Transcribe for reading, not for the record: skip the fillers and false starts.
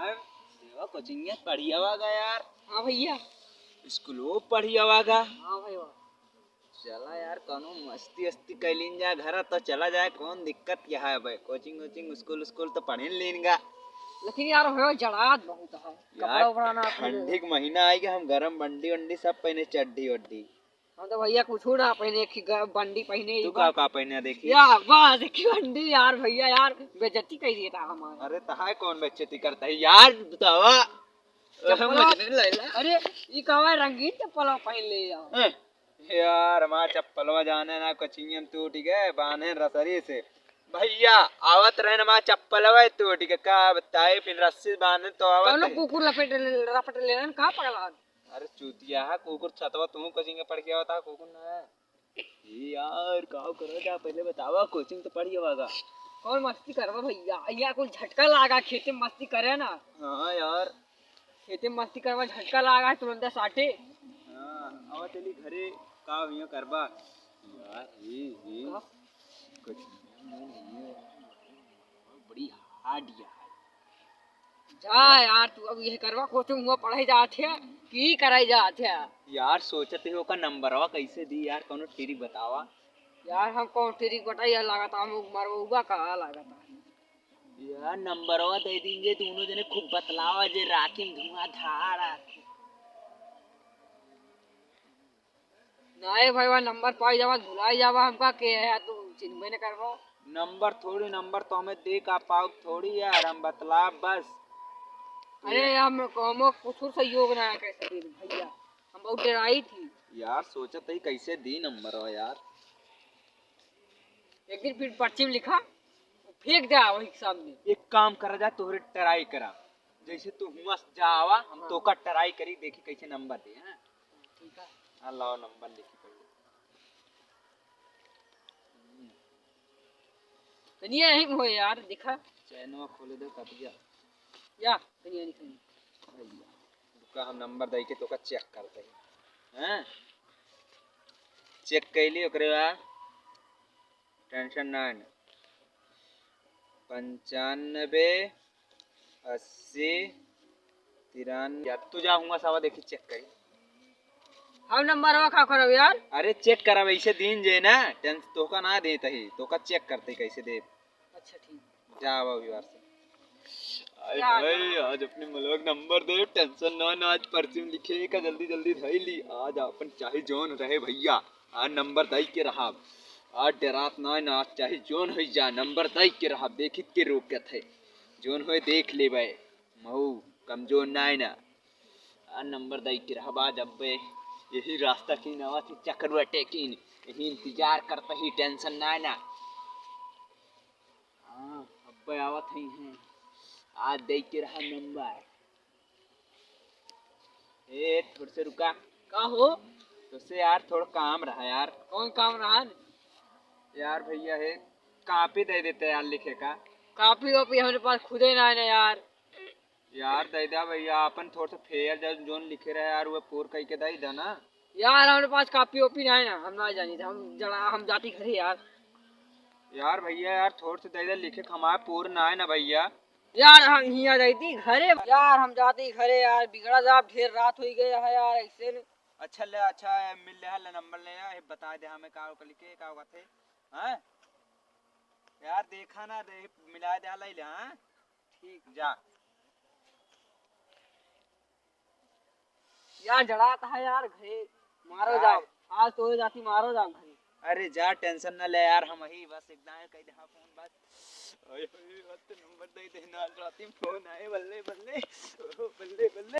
यार देवा कोचिंग बढ़िया वागा यार। हाँ भैया। स्कूल बढ़िया वागा। हाँ भाई वाह। चला यार कौनो मस्ती वस्ती कैलिन जा घर तो चला जाए, कौन दिक्कत क्या है भाई। कोचिंग कोचिंग स्कूल स्कूल तो पढ़े लेंगे, लेकिन यार हो जड़ात बहुत है। कपड़ा उपड़ा ना ठंडी का महीना आएगा, हम गरम बंडी वंडी सब पहने, चड्डी वड्डी। हम तो भैया कुछ ना पहने की बंडी पहने। तू का पहने देखी यार वाह देखी बंडी यार। भैया यार बेइज्जती कर दिया था हमारा। अरे तहां कौन बेइज्जती करता है यार बतावा। अरे ये कहा रंगीन चप्पल पहन ले यार। यार हमारा चप्पलवा जाने ना कोचिंग टूट गए, बांधे रसरी से भैया आवत रहे ना, चप्पलवा टूट गए का बताए, फिर रस्सी बांधे तो आवत कुकुर लपेट लपेट लेना कहां पगला। अरे चूतिया है कुकुर छतवा, तू कोचिंग पढ़ के आवता कुकुर ना है यार। का करो जा पहले बतावा, कोचिंग तो पढ़ी होगा। कौन मस्ती करवा भैया, या कोई झटका लगा खेते में मस्ती करे ना। हां यार खेते में मस्ती करवा, झटका लगा तुरंत साटे। हां आवा चली घरे का हियो करबा यार। ये कुछ बड़ी हार्ड यार। जा यार तू अब ये करवा कोचिंग हुआ पढ़ाई जाते है की कराई जाते है यार। सोचते हो का नंबरवा कैसे दी यार, कोनो टेरी बतावा यार। हम कौन तेरी बताई लागत हम मरवा का लागत यार। नंबरवा दे देंगे दोनों जने, खूब बतलावा जे राखी में धुआंधार। नहीं भाई वह नंबर पाई जावा भुलाई जावा हमका के है तू चिन्ह में करवा। नंबर थोड़ी, नंबर तो हमें दे का पाओ थोड़ी यार, हम बतला बस। अरे हम कुछ सहयोग ना कैसे दी भैया, हम बहुत डराई थी यार। सोचत ही कैसे दी नंबर हो यार। एक दिन फिर पर्ची में लिखा फेंक दे वही सामने। एक काम करा जा, तोहरे ट्राई करा जैसे तू हुआ जावा, हम तो का ट्राई करी देखी कैसे नंबर दे। हां ठीक है। हां लाओ नंबर लिखी पहले। तनिया नहीं हो यार दिखा चैनवा खोले दे कट गया या तनिया नहीं भैया। रुका हम नंबर दे के तो का चेक करते हैं। हैं चेक कैली ओकरे बाद टेंशन ना है। 95 80 93 या तू जा हुआ सावा देखी चेक करी। हम नंबर वा का करब यार। अरे चेक करा वैसे दिन जे ना, टेंस तो का ना देता ही तो का चेक करते कैसे दे। अच्छा ठीक जावा विवार से भाई आज अपने मलोक नंबर दे, टेंशन ना आज पर्ची में लिखे का जल्दी जल्दी धई ली। आज अपन चाहे जोन रहे भैया, आज नंबर दई के रहा। आज डरात ना आज चाहे जोन हो जा, नंबर दई के रहा। देखित के रोकत है जोन होए देख ले भाई, महू कमजोर ना है ना। आज नंबर दई के रहा। आज अब यही रास्ता की नवा से चक्कर टेकिन, यही इंतजार करता ही टेंशन ना है ना। हाँ अब आवत ही हैं, आज दे के रहा नंबर। ए थोड़ा से रुका का हो तो से यार, थोड़ा काम रहा यार। कौन काम रहा यार भैया है कॉपी दे देते यार लिखे का। कॉपी वॉपी हमारे पास खुदे ना है ना यार। यार दे दिया भैया, अपन थोड़ा सा फेयर जोन लिखे रहे यार, वो पूर कह के दे देना यार। हमारे पास कॉपी वॉपी ना है ना, हम ना जानी था, हम जाती घरे यार। यार भैया यार थोड़ा सा दे दे लिखे, हमारा पूर ना है ना भैया। यार हम हिया जाती घरे यार, हम जाती घरे यार। बिगड़ा जा ढेर रात हो गया है यार ऐसे न। अच्छा ले अच्छा मिल रहा है नंबर लेना है, बता दे हमें का लिखे का होगा थे। हाँ यार देखा ना दे मिला दे ले ले। हाँ ठीक जा यार जड़ाता है यार घरे, मारो जाओ आज तो जाती मारो जाओ घरे। अरे जा टेंशन ना ले यार, हम ही बस एकदम कह दे फोन बस। ओए ओए नंबर दे दे ना राती फोन आए बल्ले बल्ले बल्ले बल्ले।